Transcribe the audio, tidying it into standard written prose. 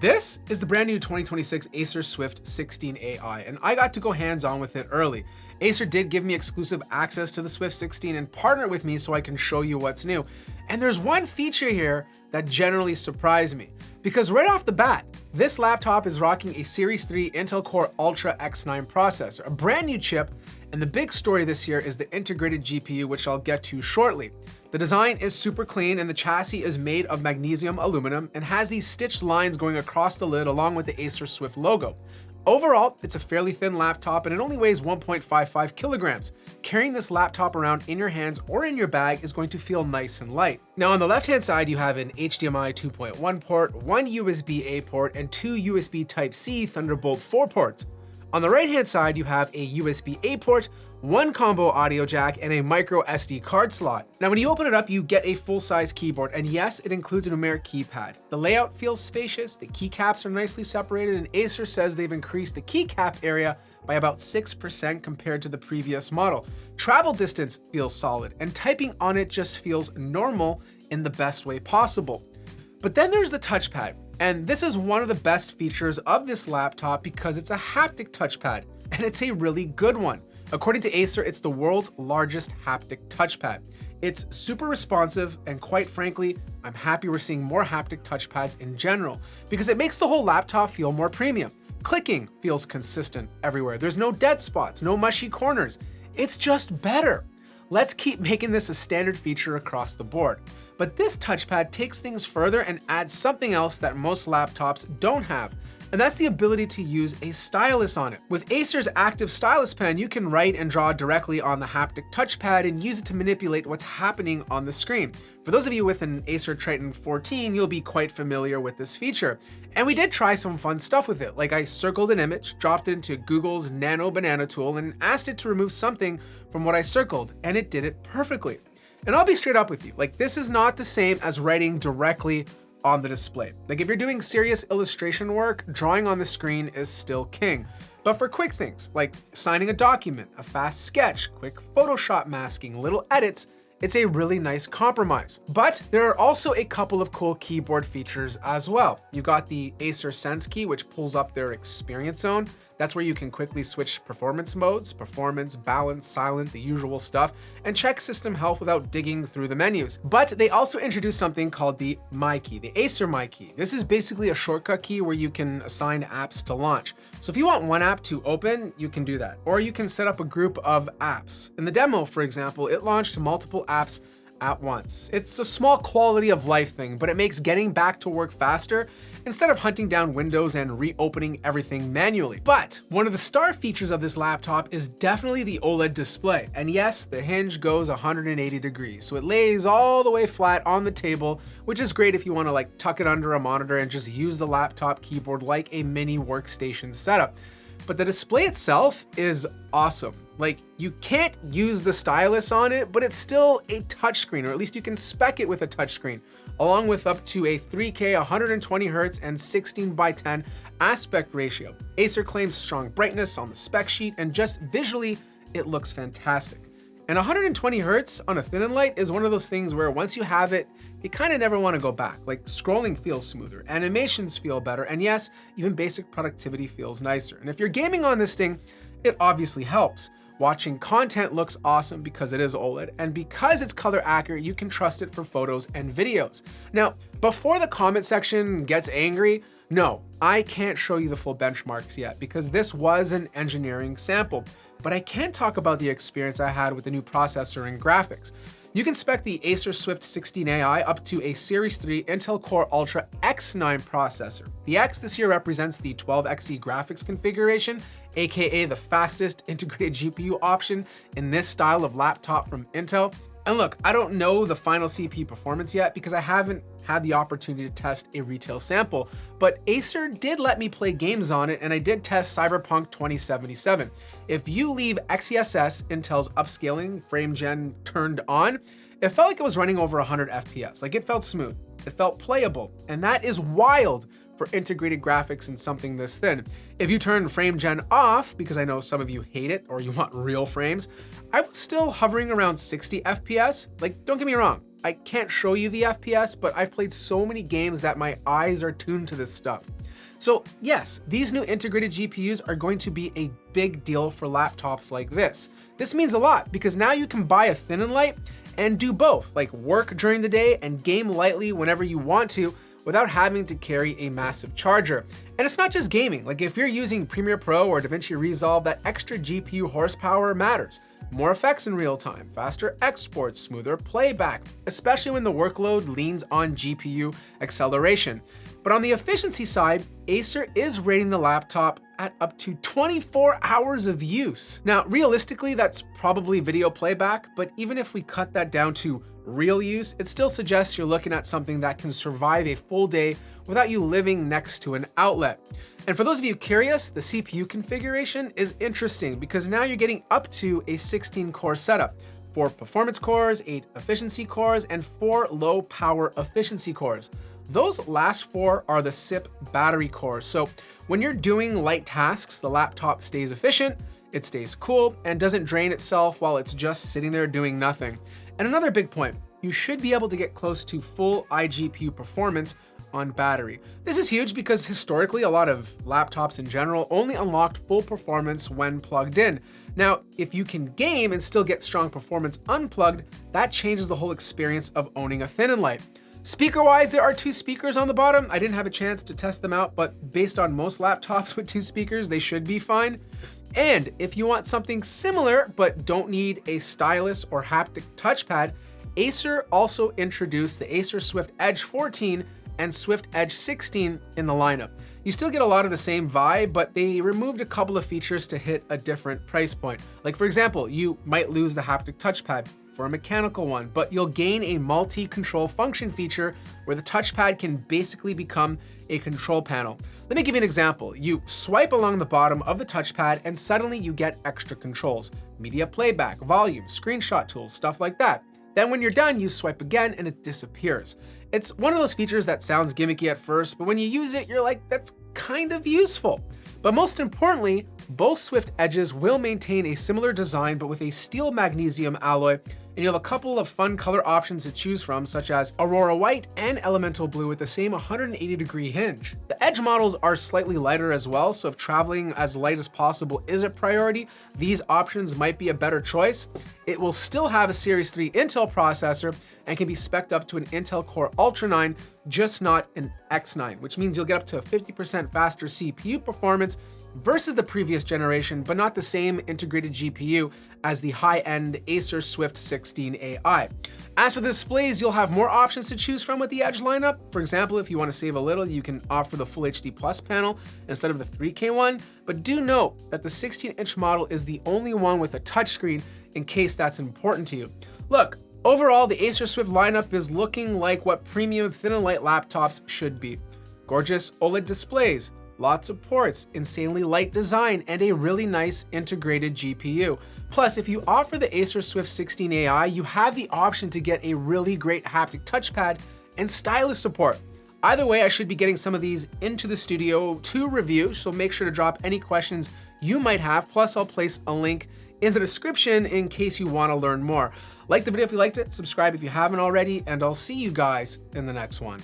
This is the brand new 2026 Acer Swift 16AI, and I got to go hands-on with it early. Acer did give me exclusive access to the Swift 16 and partner with me so I can show you what's new. And there's one feature here that generally surprised me, because right off the bat, this laptop is rocking a Series 3 Intel Core Ultra X9 processor, a brand new chip, and the big story this year is the integrated GPU, which I'll get to shortly. The design is super clean and the chassis is made of magnesium aluminum and has these stitched lines going across the lid along with the Acer Swift logo. Overall, it's a fairly thin laptop and it only weighs 1.55 kilograms. Carrying this laptop around in your hands or in your bag is going to feel nice and light. Now on the left-hand side, you have an HDMI 2.1 port, one USB-A port, and two USB Type-C Thunderbolt 4 ports. On the right-hand side, you have a USB-A port, one combo audio jack, and a micro SD card slot. Now, when you open it up, you get a full-size keyboard, and yes, it includes a numeric keypad. The layout feels spacious, the keycaps are nicely separated, and Acer says they've increased the keycap area by about 6% compared to the previous model. Travel distance feels solid, and typing on it just feels normal in the best way possible. But then there's the touchpad. And this is one of the best features of this laptop because it's a haptic touchpad, and it's a really good one. According to Acer, it's the world's largest haptic touchpad. It's super responsive, and quite frankly, I'm happy we're seeing more haptic touchpads in general because it makes the whole laptop feel more premium. Clicking feels consistent everywhere. There's no dead spots, no mushy corners. It's just better. Let's keep making this a standard feature across the board. But this touchpad takes things further and adds something else that most laptops don't have, and that's the ability to use a stylus on it. With Acer's active stylus pen, you can write and draw directly on the haptic touchpad and use it to manipulate what's happening on the screen. For those of you with an Acer Triton 14, you'll be quite familiar with this feature. And we did try some fun stuff with it, like I circled an image, dropped it into Google's Nano Banana tool, and asked it to remove something from what I circled, and it did it perfectly. And I'll be straight up with you, like this is not the same as writing directly on the display. Like if you're doing serious illustration work, drawing on the screen is still king. But for quick things, like signing a document, a fast sketch, quick Photoshop masking, little edits, it's a really nice compromise. But there are also a couple of cool keyboard features as well. You've got the Acer Sense key, which pulls up their experience zone. That's where you can quickly switch performance modes, performance, balance, silent, the usual stuff, and check system health without digging through the menus. But they also introduced something called the My Key, the Acer My Key. This is basically a shortcut key where you can assign apps to launch. So if you want one app to open, you can do that. Or you can set up a group of apps. In the demo, for example, it launched multiple apps at once. It's a small quality of life thing, but it makes getting back to work faster instead of hunting down windows and reopening everything manually. But one of the star features of this laptop is definitely the OLED display. And yes, the hinge goes 180 degrees, so it lays all the way flat on the table, which is great if you want to like tuck it under a monitor and just use the laptop keyboard like a mini workstation setup. But the display itself is awesome. Like you can't use the stylus on it, but it's still a touchscreen, or at least you can spec it with a touchscreen, along with up to a 3K 120 Hz and 16:10 aspect ratio. Acer claims strong brightness on the spec sheet, and just visually, it looks fantastic. And 120 Hz on a thin and light is one of those things where once you have it, you kind of never want to go back. Like scrolling feels smoother, animations feel better, and yes, even basic productivity feels nicer. And if you're gaming on this thing, it obviously helps. Watching content looks awesome because it is OLED, and because it's color accurate, you can trust it for photos and videos. Now, before the comment section gets angry, no, I can't show you the full benchmarks yet because this was an engineering sample, but I can talk about the experience I had with the new processor and graphics. You can spec the Acer Swift 16AI up to a Series 3 Intel Core Ultra X9 processor. The X this year represents the 12xe graphics configuration, aka the fastest integrated GPU option in this style of laptop from Intel. And look, I don't know the final CPU performance yet because I haven't had the opportunity to test a retail sample, but Acer did let me play games on it, and I did test Cyberpunk 2077. If you leave XeSS, Intel's upscaling frame gen, turned on, it felt like it was running over 100 FPS. Like it felt smooth, it felt playable, and that is wild for integrated graphics in something this thin. If you turn frame gen off, because I know some of you hate it or you want real frames, I was still hovering around 60 FPS. Like, don't get me wrong, I can't show you the FPS, but I've played so many games that my eyes are tuned to this stuff. So yes, these new integrated GPUs are going to be a big deal for laptops like this. This means a lot because now you can buy a thin and light and do both, like work during the day and game lightly whenever you want to without having to carry a massive charger. And it's not just gaming, like if you're using Premiere Pro or DaVinci Resolve, that extra GPU horsepower matters. More effects in real time, faster exports, smoother playback, especially when the workload leans on GPU acceleration. But on the efficiency side, Acer is rating the laptop at up to 24 hours of use. Now, realistically, that's probably video playback, but even if we cut that down to real use, it still suggests you're looking at something that can survive a full day without you living next to an outlet. And for those of you curious, the CPU configuration is interesting because now you're getting up to a 16-core setup. 4 performance cores, 8 efficiency cores, and 4 low power efficiency cores. Those last 4 are the SIP battery cores. So when you're doing light tasks, the laptop stays efficient, it stays cool, and doesn't drain itself while it's just sitting there doing nothing. And another big point, you should be able to get close to full iGPU performance on battery. This is huge because historically a lot of laptops in general only unlocked full performance when plugged in. Now, if you can game and still get strong performance unplugged, that changes the whole experience of owning a thin and light. Speaker-wise, there are 2 speakers on the bottom. I didn't have a chance to test them out, but based on most laptops with 2 speakers, they should be fine. And if you want something similar, but don't need a stylus or haptic touchpad, Acer also introduced the Acer Swift Edge 14 and Swift Edge 16 in the lineup. You still get a lot of the same vibe, but they removed a couple of features to hit a different price point. Like for example, you might lose the haptic touchpad for a mechanical one, but you'll gain a multi-control function feature where the touchpad can basically become a control panel. Let me give you an example. You swipe along the bottom of the touchpad and suddenly you get extra controls. Media playback, volume, screenshot tools, stuff like that. Then when you're done, you swipe again and it disappears. It's one of those features that sounds gimmicky at first, but when you use it, you're like, that's kind of useful. But most importantly, both Swift Edges will maintain a similar design, but with a steel magnesium alloy, and you'll have a couple of fun color options to choose from, such as Aurora White and Elemental Blue with the same 180-degree hinge. The Edge models are slightly lighter as well, so if traveling as light as possible is a priority, these options might be a better choice. It will still have a Series 3 Intel processor and can be spec'd up to an Intel Core Ultra 9, just not an X9, which means you'll get up to 50% faster CPU performance versus the previous generation, but not the same integrated GPU as the high-end Acer Swift 16 AI. As for the displays, you'll have more options to choose from with the Edge lineup. For example, if you want to save a little, you can opt for the Full HD Plus panel instead of the 3K one, but do note that the 16-inch model is the only one with a touchscreen in case that's important to you. Look, overall, the Acer Swift lineup is looking like what premium thin and light laptops should be. Gorgeous OLED displays, lots of ports, insanely light design, and a really nice integrated GPU. Plus, if you offer the Acer Swift 16 AI, you have the option to get a really great haptic touchpad and stylus support. Either way, I should be getting some of these into the studio to review, so make sure to drop any questions you might have. Plus, I'll place a link in the description in case you want to learn more. Like the video if you liked it, subscribe if you haven't already, and I'll see you guys in the next one.